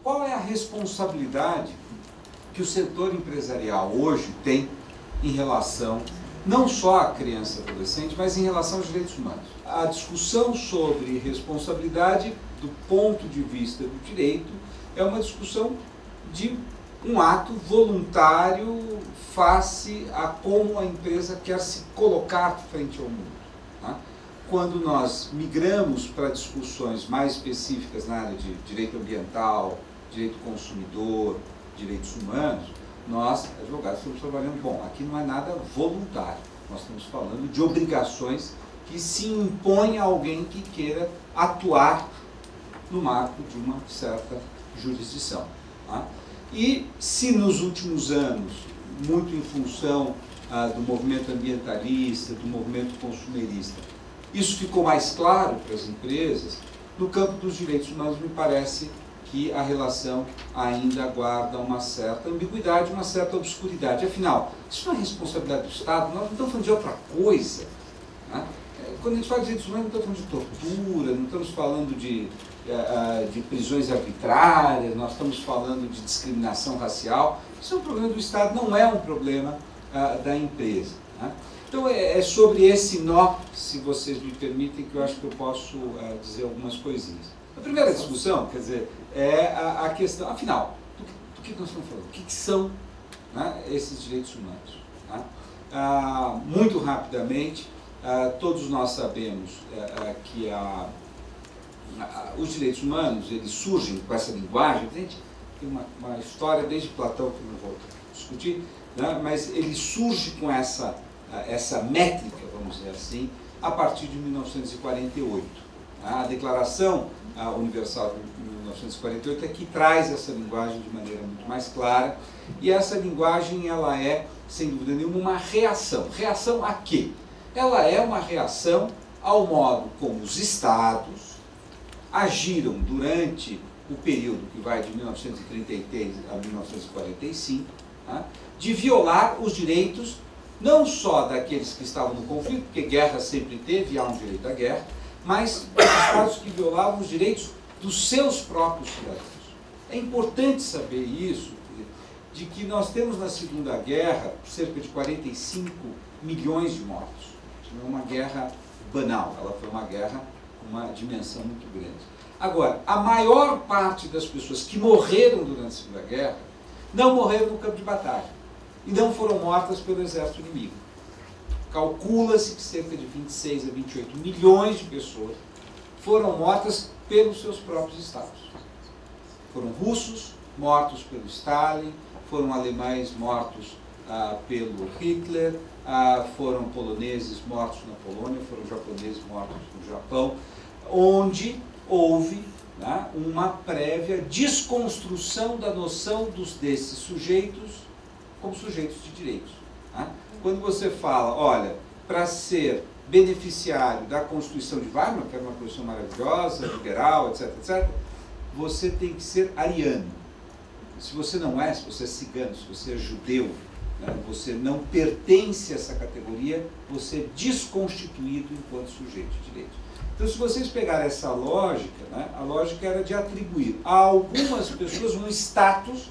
qual é a responsabilidade que o setor empresarial hoje tem em relação não só à criança e adolescente, mas em relação aos direitos humanos. A discussão sobre responsabilidade do ponto de vista do direito é uma discussão de um ato voluntário face a como a empresa quer se colocar frente ao mundo. Tá? Quando nós migramos para discussões mais específicas na área de direito ambiental, direito consumidor, direitos humanos, nós, advogados, estamos trabalhando, bom, aqui não é nada voluntário, nós estamos falando de obrigações que se impõem a alguém que queira atuar no marco de uma certa jurisdição. Tá? E se nos últimos anos, muito em função do movimento ambientalista, do movimento consumerista, isso ficou mais claro para as empresas, no campo dos direitos humanos me parece que a relação ainda guarda uma certa ambiguidade, uma certa obscuridade. Afinal, isso não é responsabilidade do Estado, nós não estamos falando de outra coisa. Né? Quando a gente fala de direitos humanos, não estamos falando de tortura, não estamos falando de prisões arbitrárias, nós estamos falando de discriminação racial. Isso é um problema do Estado, não é um problema da empresa. Né? Então é sobre esse nó, se vocês me permitem, que eu acho que eu posso dizer algumas coisinhas. A primeira discussão, quer dizer, é a questão, afinal, do que nós estamos falando? O que são, né, esses direitos humanos? Tá? Muito rapidamente, todos nós sabemos que os direitos humanos, eles surgem com essa linguagem, gente, tem uma história desde Platão que não vou discutir, né, mas ele surge com essa métrica, vamos dizer assim, a partir de 1948. A Declaração Universal de 1948 é que traz essa linguagem de maneira muito mais clara, e essa linguagem ela é, sem dúvida nenhuma, uma reação. Reação a quê? Ela é uma reação ao modo como os Estados agiram durante o período que vai de 1933 a 1945, tá? De violar os direitos não só daqueles que estavam no conflito, porque guerra sempre teve e há um direito à guerra, mas os Estados que violavam os direitos dos seus próprios cidadãos. É importante saber isso, de que nós temos na Segunda Guerra cerca de 45 milhões de mortos. Isso não é uma guerra banal, ela foi uma guerra com uma dimensão muito grande. Agora, a maior parte das pessoas que morreram durante a Segunda Guerra não morreram no campo de batalha e não foram mortas pelo exército inimigo. Calcula-se que cerca de 26 a 28 milhões de pessoas foram mortas pelos seus próprios estados. Foram russos mortos pelo Stalin, foram alemães mortos pelo Hitler, foram poloneses mortos na Polônia, foram japoneses mortos no Japão, onde houve, né, uma prévia desconstrução da noção desses sujeitos como sujeitos de direitos. Né? Quando você fala, olha, para ser beneficiário da Constituição de Weimar, que era uma Constituição maravilhosa, liberal, etc., etc., você tem que ser ariano. Se você não é, se você é cigano, se você é judeu, né, você não pertence a essa categoria, você é desconstituído enquanto sujeito de direito. Então, se vocês pegarem essa lógica, né, a lógica era de atribuir a algumas pessoas um status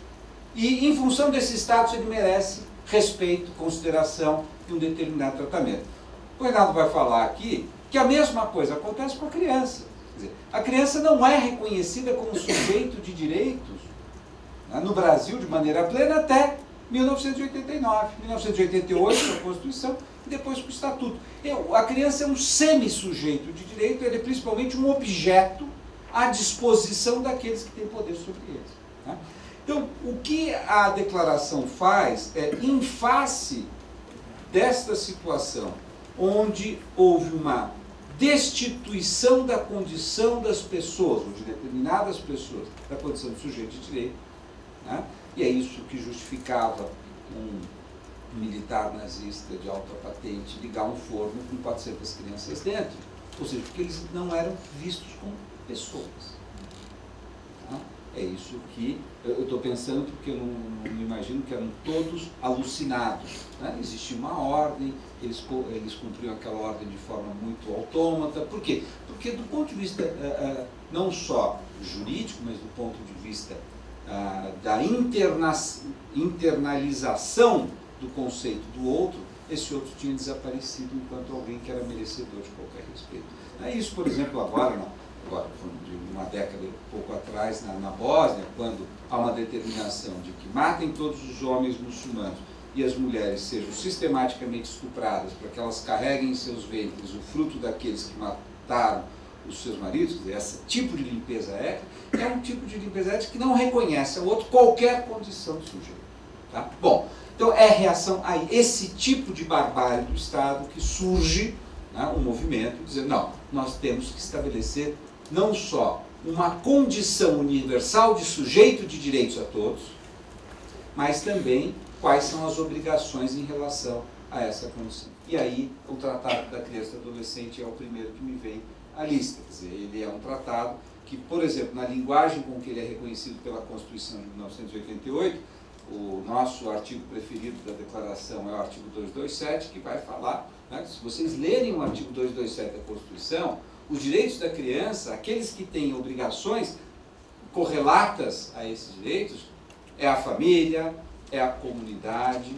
e, em função desse status, ele merece respeito, consideração e um determinado tratamento. O Reinaldo vai falar aqui que a mesma coisa acontece com a criança. Quer dizer, a criança não é reconhecida como sujeito de direitos, né, no Brasil de maneira plena até 1989, 1988, a Constituição, e depois com o Estatuto. A criança é um semi-sujeito de direito, ele é principalmente um objeto à disposição daqueles que têm poder sobre eles. Né? Então, o que a declaração faz é, em face desta situação, onde houve uma destituição da condição das pessoas, ou de determinadas pessoas, da condição de sujeito de direito, né? E é isso que justificava um militar nazista de alta patente ligar um forno com 400 crianças dentro, ou seja, porque eles não eram vistos como pessoas. Tá? É isso que eu estou pensando, porque eu não imagino que eram todos alucinados. Né? Existia uma ordem, eles cumpriam aquela ordem de forma muito autômata. Por quê? Porque do ponto de vista não só jurídico, mas do ponto de vista da internalização do conceito do outro, esse outro tinha desaparecido enquanto alguém que era merecedor de qualquer respeito. Isso, por exemplo, agora de uma década e pouco atrás, na Bósnia, quando há uma determinação de que matem todos os homens muçulmanos e as mulheres sejam sistematicamente estupradas para que elas carreguem em seus ventres o fruto daqueles que mataram os seus maridos, quer dizer, esse tipo de limpeza étnica é um tipo de limpeza étnica que não reconhece ao outro qualquer condição de sujeito. Tá? Bom, então é reação a esse tipo de barbárie do Estado que surge, né, um movimento dizendo, não, nós temos que estabelecer não só uma condição universal de sujeito de direitos a todos, mas também quais são as obrigações em relação a essa condição. E aí o Tratado da Criança e do Adolescente é o primeiro que me vem à lista. Quer dizer, ele é um tratado que, por exemplo, na linguagem com que ele é reconhecido pela Constituição de 1988, o nosso artigo preferido da declaração é o artigo 227, que vai falar, né, se vocês lerem o artigo 227 da Constituição, os direitos da criança, aqueles que têm obrigações correlatas a esses direitos, é a família, é a comunidade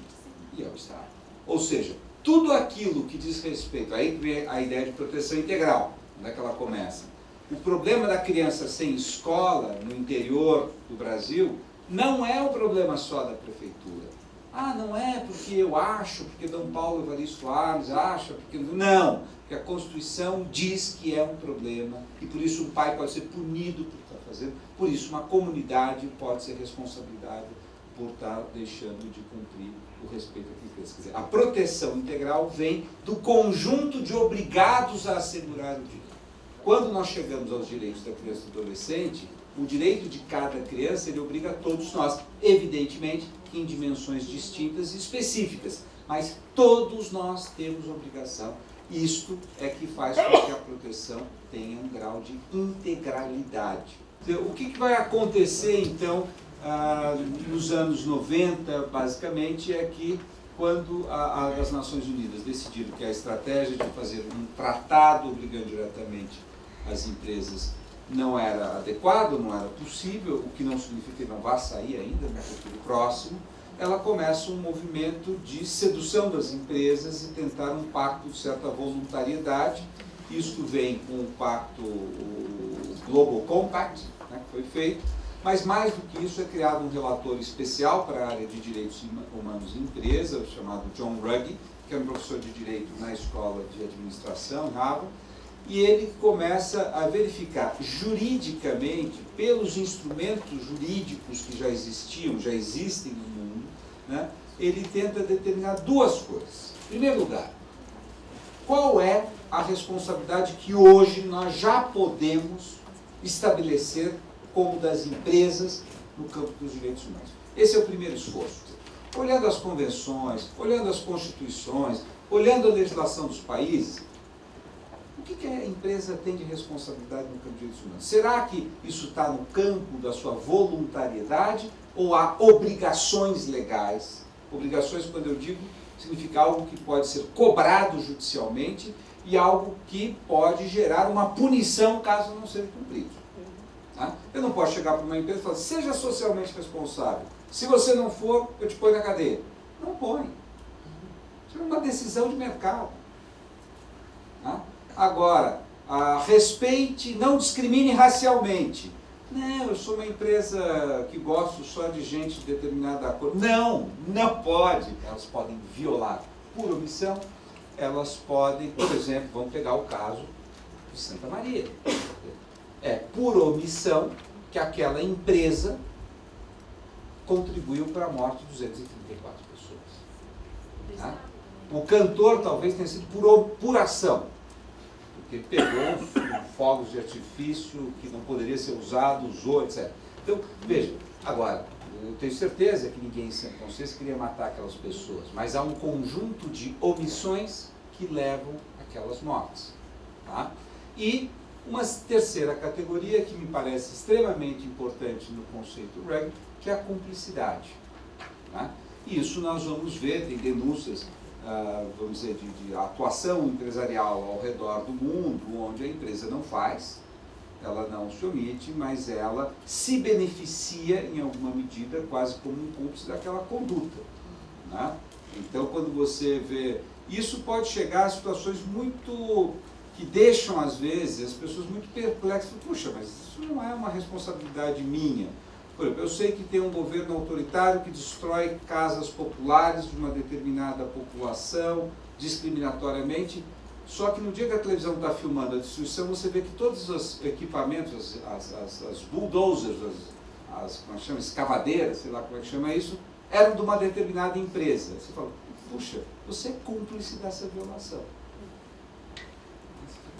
e é o Estado. Ou seja, tudo aquilo que diz respeito, aí vem a ideia de proteção integral, onde é que ela começa? O problema da criança sem escola no interior do Brasil não é um problema só da prefeitura. Ah, não é porque eu acho, porque D. Paulo Evaristo Soares acha, porque... Não, porque a Constituição diz que é um problema e por isso um pai pode ser punido por estar fazendo, por isso uma comunidade pode ser responsabilizada por estar deixando de cumprir o respeito à criança. Quer dizer, a proteção integral vem do conjunto de obrigados a assegurar o direito. Quando nós chegamos aos direitos da criança e do adolescente, o direito de cada criança, ele obriga a todos nós, evidentemente, em dimensões distintas e específicas, mas todos nós temos obrigação. Isto é que faz com que a proteção tenha um grau de integralidade. Então, o que vai acontecer, então, nos anos 90, basicamente, é que quando as Nações Unidas decidiram que a estratégia de fazer um tratado obrigando diretamente as empresas não era adequado, não era possível, o que não significa que não vá sair ainda no futuro próximo, ela começa um movimento de sedução das empresas e tentar um pacto de certa voluntariedade. Isto vem com o pacto, o Global Compact, né, que foi feito, mas mais do que isso é criado um relator especial para a área de direitos humanos e empresa, chamado John Ruggie, que é um professor de direito na Escola de Administração, em Harvard, e ele começa a verificar juridicamente, pelos instrumentos jurídicos que já existiam, já existem no mundo, né, ele tenta determinar duas coisas. Em primeiro lugar, qual é a responsabilidade que hoje nós já podemos estabelecer como das empresas no campo dos direitos humanos? Esse é o primeiro esforço. Olhando as convenções, olhando as constituições, olhando a legislação dos países, o que a empresa tem de responsabilidade no campo de direitos humanos? Será que isso está no campo da sua voluntariedade ou há obrigações legais? Obrigações, quando eu digo, significa algo que pode ser cobrado judicialmente e algo que pode gerar uma punição caso não seja cumprido. Tá? Eu não posso chegar para uma empresa e falar, seja socialmente responsável. Se você não for, eu te ponho na cadeia. Não põe. Isso é uma decisão de mercado. Tá? Agora, respeite, não discrimine racialmente. Não, eu sou uma empresa que gosto só de gente de determinada cor. Não, não pode. Elas podem violar por omissão. Elas podem, por exemplo, vamos pegar o caso de Santa Maria. É por omissão que aquela empresa contribuiu para a morte de 234 pessoas. Tá? O cantor talvez tenha sido por ação. Porque pegou fogos de artifício que não poderia ser usado, usou, etc. Então, veja, agora, eu tenho certeza que ninguém sem consciência queria matar aquelas pessoas, mas há um conjunto de omissões que levam àquelas mortes. Tá? E uma terceira categoria que me parece extremamente importante no conceito Ruggie, que é a cumplicidade. Tá? E isso nós vamos ver, tem denúncias, vamos dizer, de atuação empresarial ao redor do mundo, onde a empresa não faz, ela não se omite, mas ela se beneficia em alguma medida, quase como um cúmplice daquela conduta, né? Então, quando você vê... Isso pode chegar a situações muito... que deixam, às vezes, as pessoas muito perplexas. Puxa, mas isso não é uma responsabilidade minha. Por exemplo, eu sei que tem um governo autoritário que destrói casas populares de uma determinada população, discriminatoriamente, só que no dia que a televisão está filmando a destruição, você vê que todos os equipamentos, as bulldozers, como é que chama, escavadeiras, sei lá como é que chama isso, eram de uma determinada empresa. Você fala, puxa, você é cúmplice dessa violação.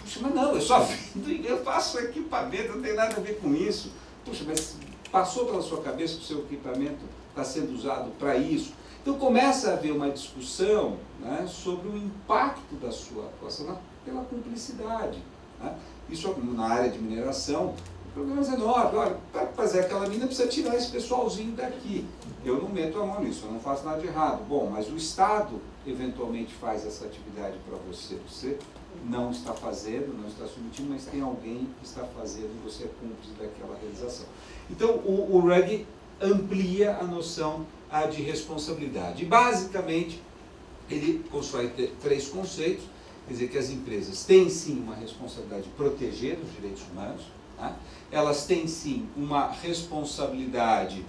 Puxa, mas não, eu só vendo e eu faço equipamento, não tem nada a ver com isso. Puxa, mas passou pela sua cabeça que o seu equipamento está sendo usado para isso? Então começa a haver uma discussão, né, sobre o impacto da sua atuação pela cumplicidade, né? Isso na área de mineração, problemas enormes. Olha, para fazer aquela mina precisa tirar esse pessoalzinho daqui. Eu não meto a mão nisso, eu não faço nada de errado. Bom, mas o Estado eventualmente faz essa atividade para você. Você não está fazendo, não está submetindo, mas tem alguém que está fazendo e você é cúmplice daquela realização. Então, o Ruggie amplia a noção de responsabilidade. E, basicamente, ele constrói três conceitos. Quer dizer, que as empresas têm, sim, uma responsabilidade de proteger os direitos humanos, né? Elas têm, sim, uma responsabilidade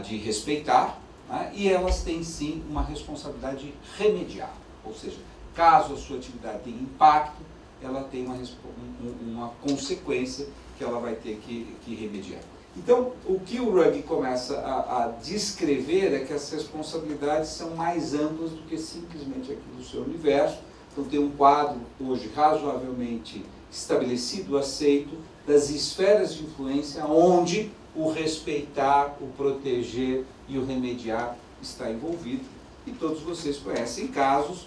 de respeitar, né? E elas têm, sim, uma responsabilidade de remediar. Ou seja, caso a sua atividade tenha impacto, ela tem uma consequência que ela vai ter que remediar. Então, o que o Ruggie começa a descrever é que as responsabilidades são mais amplas do que simplesmente aquilo do seu universo. Então, tem um quadro hoje razoavelmente estabelecido, aceito, das esferas de influência onde o respeitar, o proteger e o remediar está envolvido. E todos vocês conhecem casos,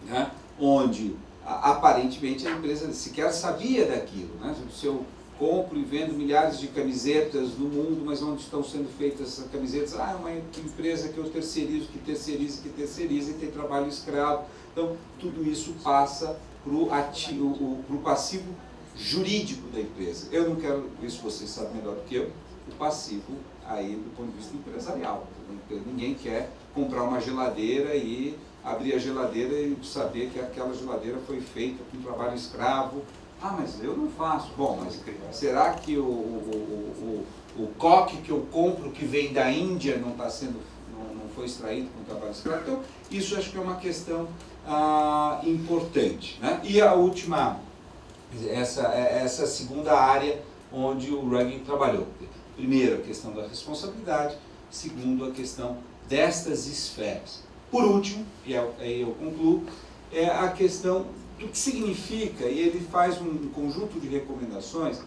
né, onde aparentemente a empresa sequer sabia daquilo, né? Se eu compro e vendo milhares de camisetas no mundo, mas onde estão sendo feitas essas camisetas? É uma empresa que eu terceirizo, que terceiriza e tem trabalho escravo. Então, tudo isso passa para o passivo jurídico da empresa. Eu não quero, isso vocês sabem melhor do que eu, o passivo aí do ponto de vista empresarial. Ninguém quer comprar uma geladeira e abrir a geladeira e saber que aquela geladeira foi feita com trabalho escravo. Ah, mas eu não faço. Bom, mas será que o coque que eu compro que vem da Índia não está sendo, não foi extraído com trabalho escravo? Então, isso acho que é uma questão importante, né? E a última, essa segunda área onde o Ruggie trabalhou. Primeiro, a questão da responsabilidade. Segundo, a questão destas esferas. Por último, e aí eu concluo, é a questão do que significa, e ele faz um conjunto de recomendações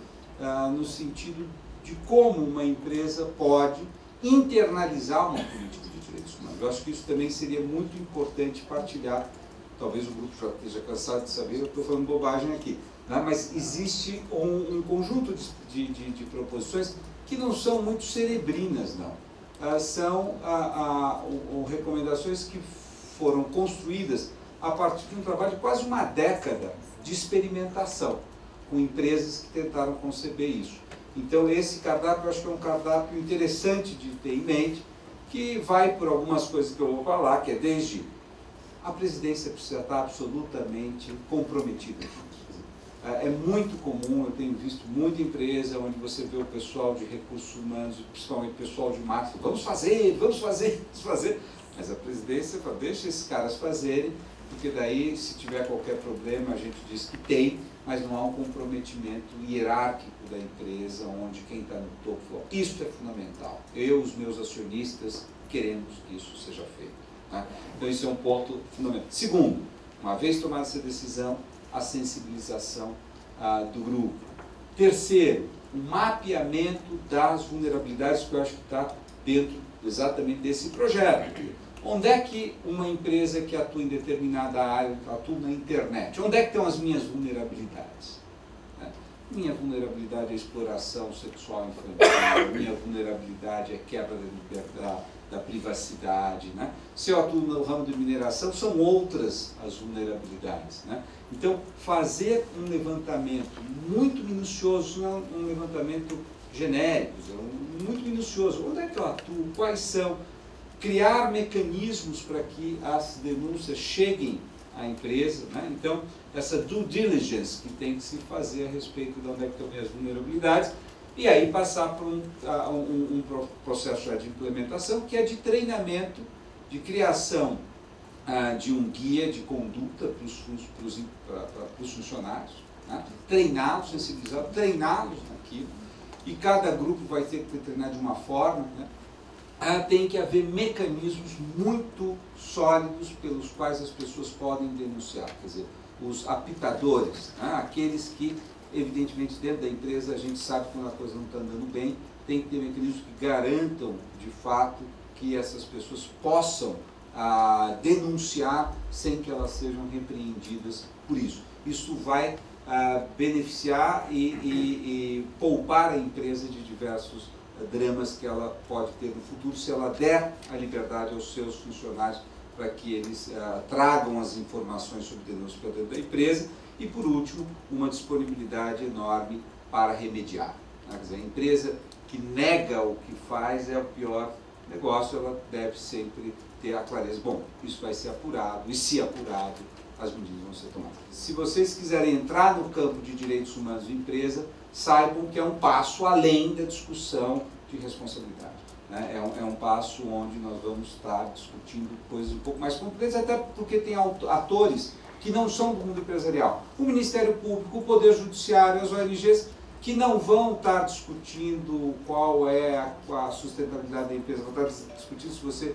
no sentido de como uma empresa pode internalizar uma política de direitos humanos. Eu acho que isso também seria muito importante partilhar. Talvez o grupo já esteja cansado de saber, eu estou falando bobagem aqui, né? Mas existe um conjunto de proposições que não são muito cerebrinas, não. São recomendações que foram construídas a partir de um trabalho de quase uma década de experimentação com empresas que tentaram conceber isso. Então, esse cardápio, eu acho que é um cardápio interessante de ter em mente, que vai por algumas coisas que eu vou falar, que é desde a presidência precisa estar absolutamente comprometida com isso. É muito comum, eu tenho visto muita empresa onde você vê o pessoal de recursos humanos, principalmente o pessoal de marketing, vamos fazer, mas a presidência fala, deixa esses caras fazerem, porque daí, se tiver qualquer problema, a gente diz que tem, mas não há um comprometimento hierárquico da empresa, onde quem está no topo fala, isso é fundamental. Eu, os meus acionistas, queremos que isso seja feito, né? Então, isso é um ponto fundamental. Segundo, uma vez tomada essa decisão, a sensibilização do grupo. Terceiro, o mapeamento das vulnerabilidades, que eu acho que está dentro exatamente desse projeto. Onde é que uma empresa que atua em determinada área, atua na internet, onde é que estão as minhas vulnerabilidades? Minha vulnerabilidade é exploração sexual infantil, minha vulnerabilidade é quebra da privacidade, né? Se eu atuo no ramo de mineração, são outras as vulnerabilidades, né? Então, fazer um levantamento muito minucioso, não é um levantamento genérico, é muito minucioso. Onde é que eu atuo? Quais são? Criar mecanismos para que as denúncias cheguem à empresa, né? Então, essa due diligence que tem que se fazer a respeito de onde é que estão as vulnerabilidades, e aí passar por um processo já de implementação, que é de treinamento, de criação de um guia de conduta para os funcionários, né? Treiná-los, sensibilizá-los, treiná-los naquilo, e cada grupo vai ter que treinar de uma forma, né? Tem que haver mecanismos muito sólidos pelos quais as pessoas podem denunciar, quer dizer, os apitadores, né? Aqueles que, evidentemente, dentro da empresa a gente sabe quando a coisa não está andando bem, tem que ter mecanismos que garantam, de fato, que essas pessoas possam denunciar sem que elas sejam repreendidas por isso. Isso vai beneficiar e poupar a empresa de diversos dramas que ela pode ter no futuro, se ela der a liberdade aos seus funcionários para que eles tragam as informações sobre denúncias para dentro da empresa. E, por último, uma disponibilidade enorme para remediar, né? Quer dizer, a empresa que nega o que faz é o pior negócio, ela deve sempre ter a clareza. Bom, isso vai ser apurado, e se apurado, as medidas vão ser tomadas. Se vocês quiserem entrar no campo de direitos humanos de empresa, saibam que é um passo além da discussão de responsabilidade, né? É um passo onde nós vamos estar discutindo coisas um pouco mais complexas, até porque tem atores que não são do mundo empresarial. O Ministério Público, o Poder Judiciário, as ONGs, que não vão estar discutindo qual é a sustentabilidade da empresa, vão estar discutindo se você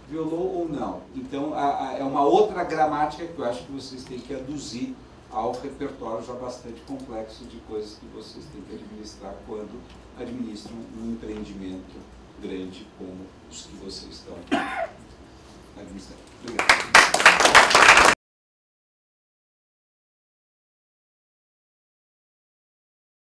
violou ou não. Então, é uma outra gramática que eu acho que vocês têm que aduzir ao repertório já bastante complexo de coisas que vocês têm que administrar quando administram um empreendimento grande como os que vocês estão administrando. Obrigado.